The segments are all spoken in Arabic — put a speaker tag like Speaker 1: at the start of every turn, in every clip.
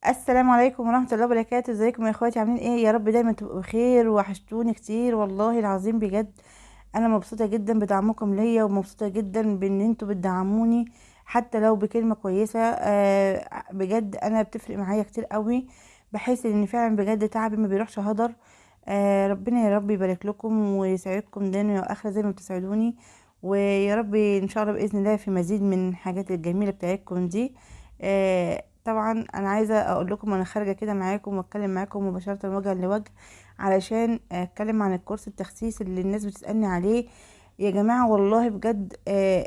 Speaker 1: السلام عليكم ورحمة الله وبركاته. ازيكم يا اخواتي؟ عاملين ايه؟ يا رب دايما تبقوا بخير. وحشتوني كتير والله العظيم بجد. انا مبسوطة جدا بدعمكم ليا، ومبسوطة جدا بان انتوا بتدعموني حتى لو بكلمة كويسة. بجد انا بتفرق معايا كتير قوي. بحس ان فعلا بجد تعبي ما بيروحش هدر. ربنا يا رب يبارك لكم ويسعدكم دنيا واخرة زي ما بتسعدوني. ويا رب ان شاء الله باذن الله في مزيد من الحاجات الجميلة بتاعتكم دي. طبعا انا عايزه اقول لكم انا خارجه كده معاكم واتكلم معاكم مباشره وجها لوجه، علشان اتكلم عن الكورس التخسيس اللي الناس بتسالني عليه. يا جماعه والله بجد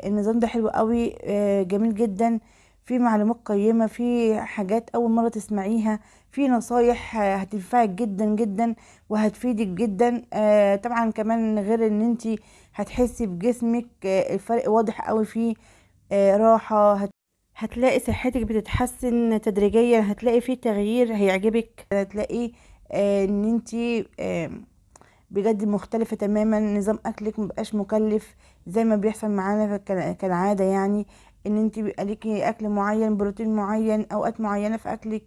Speaker 1: النظام ده حلو قوي، جميل جدا. في معلومات قيمه، في حاجات اول مره تسمعيها، في نصايح هتنفعك جدا جدا وهتفيدك جدا. طبعا كمان غير ان انتي هتحسي بجسمك، الفرق واضح قوي فيه. راحه، هتلاقي صحتك بتتحسن تدريجيا، هتلاقي فيه تغيير هيعجبك، هتلاقي ان انتي بجد مختلفة تماما. نظام اكلك مبقاش مكلف زي ما بيحصل معانا كالعادة، يعني ان انتي بيبقى ليكي اكل معين، بروتين معين، اوقات معينة في اكلك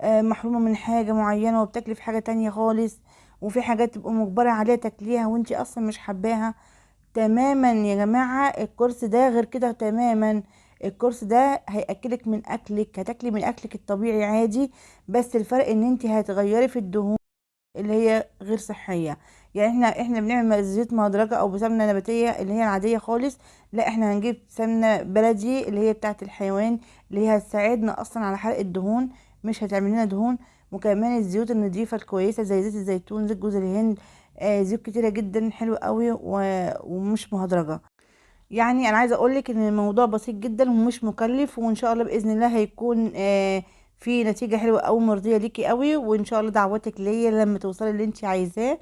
Speaker 1: محرومة من حاجة معينة وبتاكلي في حاجة تانية خالص. وفي حاجات تبقى مجبرة عليها تاكليها وانتي اصلا مش حباها. تماما يا جماعة الكورس ده غير كده تماما. الكورس ده هيأكلك من أكلك، هتاكلي من أكلك الطبيعي عادي. بس الفرق ان انت هتغيري في الدهون اللي هي غير صحية. يعني احنا بنعمل زيوت مهدرجة او بسمنة نباتية اللي هي العادية خالص. لا، احنا هنجيب سمنة بلدي اللي هي بتاعة الحيوان، اللي هي هتساعدنا اصلا على حرق الدهون، مش هتعمل لنا دهون. وكمان الزيوت النظيفة الكويسة زي زيت الزيتون، زيت جوز الهند. زيوت كتيرة جدا حلوة قوي ومش مهدرجة. يعني انا عايزه اقولك ان الموضوع بسيط جدا ومش مكلف، وان شاء الله باذن الله هيكون في نتيجه حلوه او مرضيه ليكي قوي. وان شاء الله دعواتك ليا لما توصلي اللي انت عايزاه.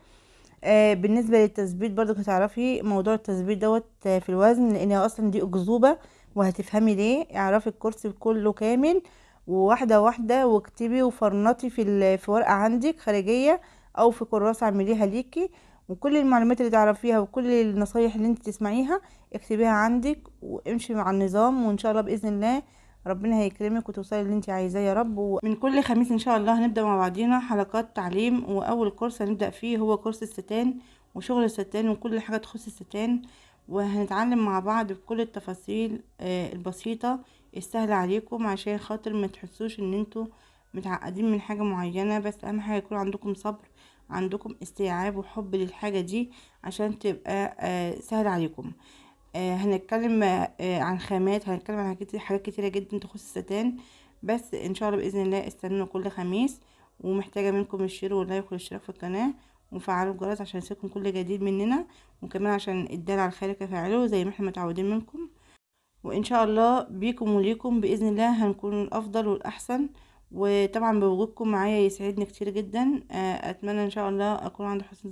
Speaker 1: بالنسبه للتثبيت برضو هتعرفي موضوع التثبيت دوت في الوزن، لان هي اصلا دي اكذوبه. وهتفهمي ليه. اعرفي الكورس كله كامل وواحده واحده، واكتبي وفرنطي في ورقه عندك خارجيه او في كراسه اعمليها ليكي. وكل المعلومات اللي تعرفيها وكل النصايح اللي انت تسمعيها اكتبيها عندك وامشي مع النظام. وان شاء الله باذن الله ربنا هيكرمك وتوصلي اللي انت عايزاه يا رب. ومن كل خميس ان شاء الله هنبدا مع بعضينا حلقات تعليم، واول كورس هنبدا فيه هو كورس الستان وشغل الستان وكل حاجه تخص الستان. وهنتعلم مع بعض بكل التفاصيل البسيطه السهله عليكم، عشان خاطر ما تحسوش ان انتوا متعقدين من حاجه معينه. بس اهم حاجه يكون عندكم صبر، عندكم استيعاب وحب للحاجه دي عشان تبقى سهل عليكم. هنتكلم عن خامات، هنتكلم عن حاجات كتيرة جدا تخص الستان. بس ان شاء الله باذن الله استنونا كل خميس. ومحتاجة منكم الشير واللايك والاشتراك في القناة وفعلوا الجرس عشان يصيبكم كل جديد مننا، وكمان عشان الدال على الخير كفاعله زي ما احنا متعودين منكم. وان شاء الله بيكم وليكم باذن الله هنكون الافضل والاحسن. وطبعا بوجودكم معايا يسعدني كتير جدا. اتمنى ان شاء الله اكون عند حسن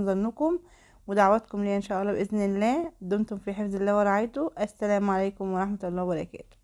Speaker 1: ظنكم ودعواتكم لي ان شاء الله باذن الله. دمتم في حفظ الله ورعايته. السلام عليكم ورحمه الله وبركاته.